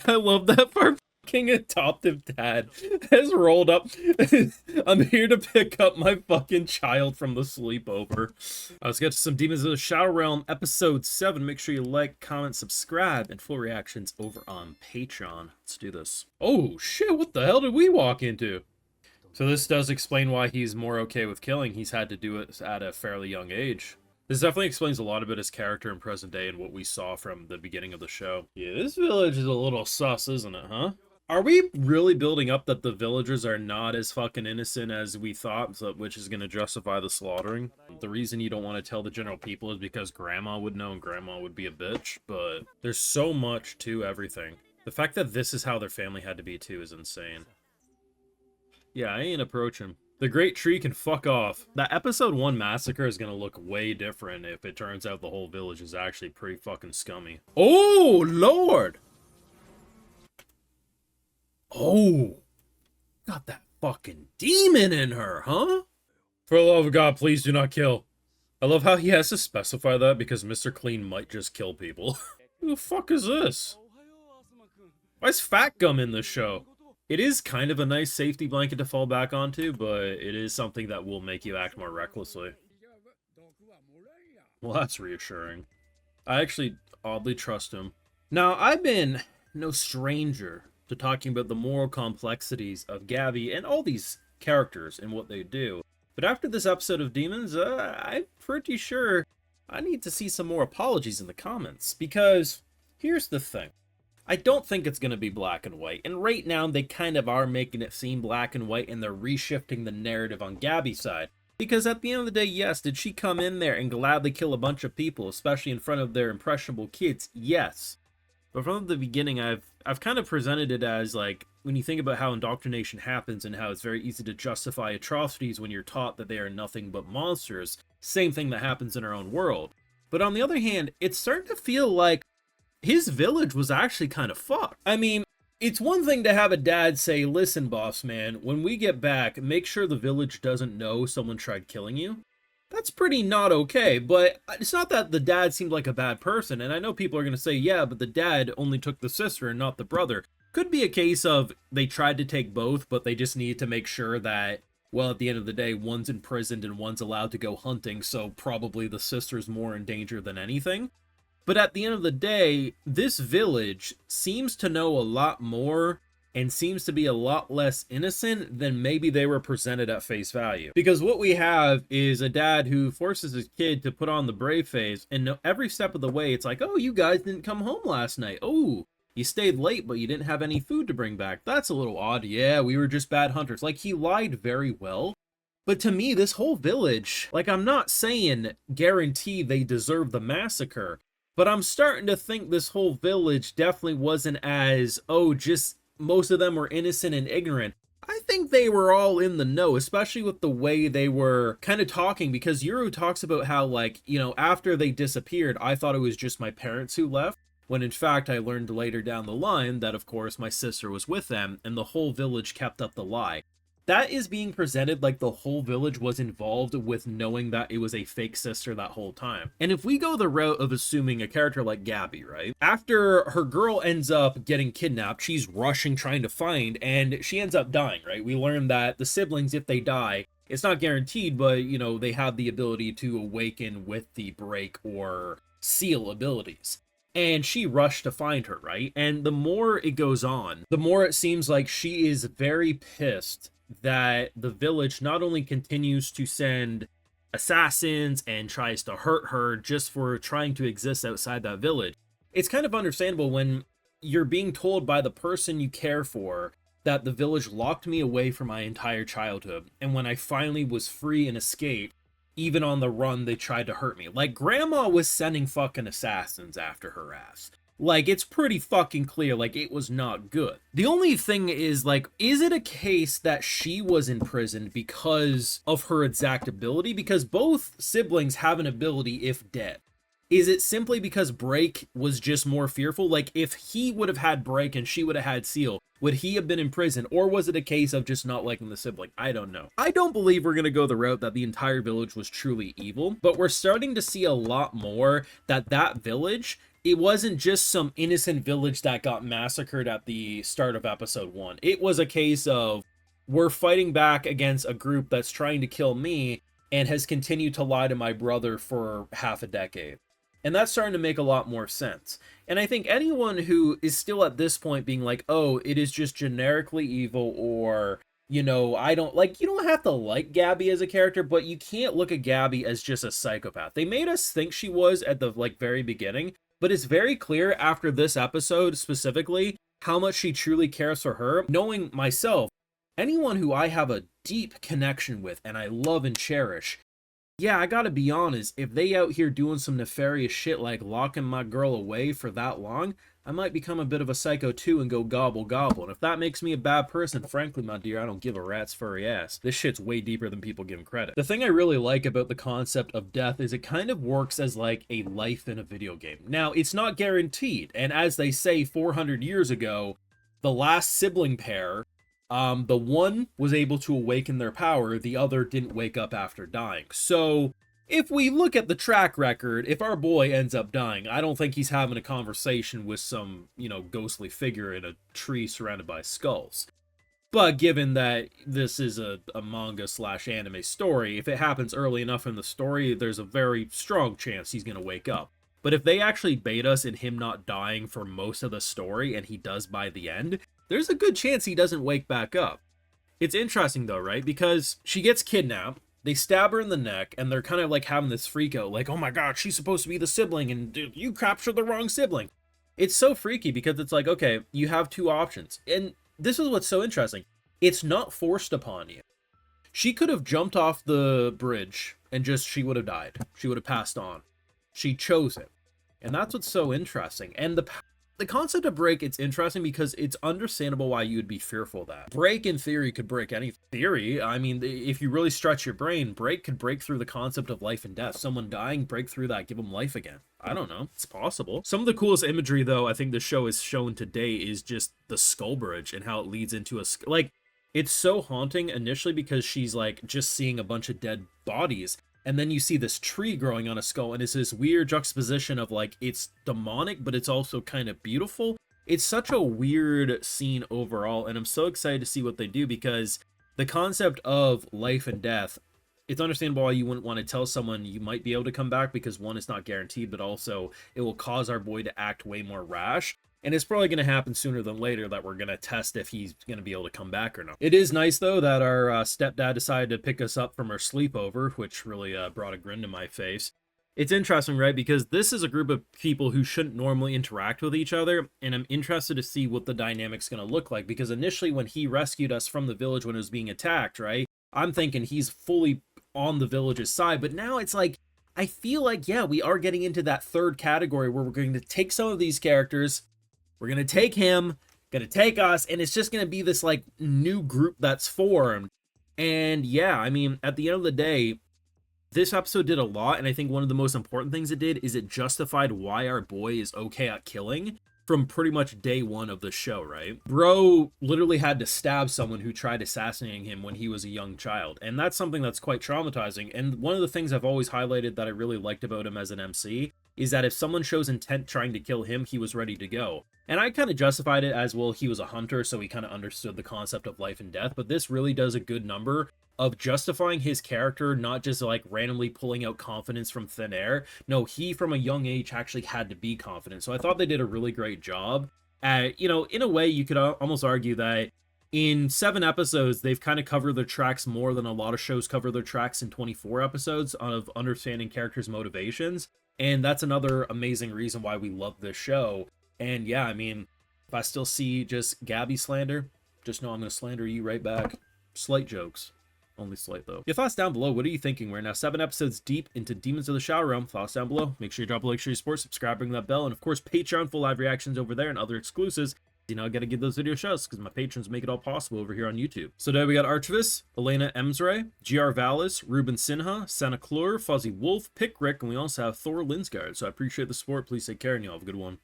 I love that our fucking adoptive dad has rolled up. I'm here to pick up my fucking child from the sleepover. Let's get to some Demons of the Shadow Realm, episode 7. Make sure you like, comment, subscribe, and full reactions over on Patreon. Let's do this. Oh shit, what the hell did we walk into? So this does explain why he's more okay with killing. He's had to do it at a fairly young age. This definitely explains a lot about his character in present day and what we saw from the beginning of the show. Yeah, this village is a little sus, isn't it, huh? Are we really building up that the villagers are not as fucking innocent as we thought, which is going to justify the slaughtering? The reason you don't want to tell the general people is because Grandma would know and Grandma would be a bitch, but there's so much to everything. The fact that this is how their family had to be too is insane. Yeah, I ain't approaching. The Great Tree can fuck off. That episode 1 massacre is gonna look way different if it turns out the whole village is actually pretty fucking scummy. Oh, Lord! Oh! Got that fucking demon in her, huh? For the love of God, please do not kill. I love how he has to specify that because Mr. Clean might just kill people. Who the fuck is this? Why is Fat Gum in this show? It is kind of a nice safety blanket to fall back onto, but it is something that will make you act more recklessly. Well, that's reassuring. I actually oddly trust him. Now, I've been no stranger to talking about the moral complexities of Gabby and all these characters and what they do. But after this episode of Demons, I'm pretty sure I need to see some more apologies in the comments. Because here's the thing. I don't think it's going to be black and white, and right now they kind of are making it seem black and white, and they're reshifting the narrative on Gabby's side. Because at the end of the day, yes, did she come in there and gladly kill a bunch of people, especially in front of their impressionable kids? Yes. But from the beginning, I've kind of presented it as, like, when you think about how indoctrination happens and how it's very easy to justify atrocities when you're taught that they are nothing but monsters, same thing that happens in our own world. But on the other hand, it's starting to feel like his village was actually kind of fucked. I mean, it's one thing to have a dad say, listen, boss man, when we get back, make sure the village doesn't know someone tried killing you. That's pretty not okay, but it's not that the dad seemed like a bad person, and I know people are going to say, yeah, but the dad only took the sister and not the brother. Could be a case of they tried to take both, but they just needed to make sure that, well, at the end of the day, one's imprisoned and one's allowed to go hunting, so probably the sister's more in danger than anything. But at the end of the day, this village seems to know a lot more and seems to be a lot less innocent than maybe they were presented at face value. Because what we have is a dad who forces his kid to put on the brave face, and every step of the way it's like, oh, you guys didn't come home last night. Oh, you stayed late, but you didn't have any food to bring back. That's a little odd. Yeah, we were just bad hunters. Like, he lied very well. But to me, this whole village, like, I'm not saying guarantee they deserve the massacre, but I'm starting to think this whole village definitely wasn't as, oh, just most of them were innocent and ignorant. I think they were all in the know, especially with the way they were kind of talking, because Yuru talks about how, like, you know, after they disappeared, I thought it was just my parents who left, when in fact I learned later down the line that, of course, my sister was with them, and the whole village kept up the lie. That is being presented like the whole village was involved with knowing that it was a fake sister that whole time. And if we go the route of assuming a character like Gabby, right? After her girl ends up getting kidnapped, she's rushing trying to find, and she ends up dying, right? We learn that the siblings, if they die, it's not guaranteed, but, you know, they have the ability to awaken with the break or seal abilities. And she rushed to find her, right? And the more it goes on, the more it seems like she is very pissed that the village not only continues to send assassins and tries to hurt her just for trying to exist outside that village. It's kind of understandable when you're being told by the person you care for that the village locked me away for my entire childhood, and when I finally was free and escaped, even on the run, they tried to hurt me. Like, Grandma was sending fucking assassins after her ass. Like, it's pretty fucking clear, like, it was not good. The only thing is, like, is it a case that she was imprisoned because of her exact ability? Because both siblings have an ability if dead. Is it simply because Break was just more fearful? Like, if he would have had Break and she would have had Seal, would he have been in prison? Or was it a case of just not liking the sibling? I don't know. I don't believe we're going to go the route that the entire village was truly evil, but we're starting to see a lot more that village, it wasn't just some innocent village that got massacred at the start of episode 1. It was a case of, we're fighting back against a group that's trying to kill me and has continued to lie to my brother for half a decade. And that's starting to make a lot more sense. And I think anyone who is still at this point being like, oh, it is just generically evil, or, you know, I don't like, you don't have to like Gabby as a character, but you can't look at Gabby as just a psychopath. They made us think she was at the like very beginning, but it's very clear after this episode specifically how much she truly cares for her. Knowing myself, anyone who I have a deep connection with and I love and cherish, yeah, I gotta be honest, if they out here doing some nefarious shit like locking my girl away for that long, I might become a bit of a psycho too and go gobble gobble. And if that makes me a bad person, frankly, my dear, I don't give a rat's furry ass. This shit's way deeper than people give him credit. The thing I really like about the concept of death is it kind of works as like a life in a video game. Now, it's not guaranteed, and as they say 400 years ago, the last sibling pair, the one was able to awaken their power, the other didn't wake up after dying. So, if we look at the track record, if our boy ends up dying, I don't think he's having a conversation with some, you know, ghostly figure in a tree surrounded by skulls. But given that this is a manga slash anime story, if it happens early enough in the story, there's a very strong chance he's going to wake up. But if they actually bait us in him not dying for most of the story, and he does by the end, there's a good chance he doesn't wake back up. It's interesting though, right? Because she gets kidnapped, they stab her in the neck, and they're kind of like having this freak out, like, oh my god, she's supposed to be the sibling, and dude, you captured the wrong sibling. It's so freaky because it's like, okay, you have two options. And this is what's so interesting. It's not forced upon you. She could have jumped off the bridge and she would have died. She would have passed on. She chose it. And that's what's so interesting. And the concept of Break, it's interesting because it's understandable why you would be fearful of that. Break, in theory, could break any theory. I mean, if you really stretch your brain, Break could break through the concept of life and death. Someone dying, break through that, give them life again. I don't know. It's possible. Some of the coolest imagery, though, I think the show has shown today is just the skull bridge and how it leads into like, it's so haunting initially because she's like just seeing a bunch of dead bodies. And then you see this tree growing on a skull, and it's this weird juxtaposition of like, it's demonic, but it's also kind of beautiful. It's such a weird scene overall, and I'm so excited to see what they do because the concept of life and death, it's understandable why you wouldn't want to tell someone you might be able to come back because one, it's not guaranteed, but also it will cause our boy to act way more rash. And it's probably going to happen sooner than later that we're going to test if he's going to be able to come back or not. It is nice, though, that our stepdad decided to pick us up from our sleepover, which really brought a grin to my face. It's interesting, right? Because this is a group of people who shouldn't normally interact with each other, and I'm interested to see what the dynamic's going to look like. Because initially, when he rescued us from the village when it was being attacked, right? I'm thinking he's fully on the village's side, but now it's like, I feel like, yeah, we are getting into that third category where we're going to take some of these characters, we're going to take him, going to take us, and it's just going to be this, like, new group that's formed. And, yeah, I mean, at the end of the day, this episode did a lot, and I think one of the most important things it did is it justified why our boy is okay at killing from pretty much day one of the show, right? Bro literally had to stab someone who tried assassinating him when he was a young child, and that's something that's quite traumatizing. And one of the things I've always highlighted that I really liked about him as an MC is that if someone shows intent trying to kill him, he was ready to go. And I kind of justified it as, well, he was a hunter, so he kind of understood the concept of life and death, but this really does a good number of justifying his character, not just like randomly pulling out confidence from thin air. No, he from a young age actually had to be confident. So I thought they did a really great job. You know, in a way, you could almost argue that in 7 episodes, they've kind of covered their tracks more than a lot of shows cover their tracks in 24 episodes of understanding characters' motivations. And that's another amazing reason why we love this show. And yeah, I mean, if I still see just Gabby slander, just know I'm going to slander you right back. Slight jokes. Only slight, though. Your thoughts down below. What are you thinking? We're now 7 episodes deep into Demons of the Shadow Realm. Thoughts down below. Make sure you drop a like, share your support, subscribe, ring that bell, and of course, Patreon full live reactions over there and other exclusives. You know, I gotta give those video shouts because my patrons make it all possible over here on YouTube. So today we got Archivist, Elena Emsray, GR Vallis, Ruben Sinha, Santa Clore, Fuzzy Wolf, Pick Rick, and we also have Thor Linsgard. So I appreciate the support. Please take care and you all have a good one.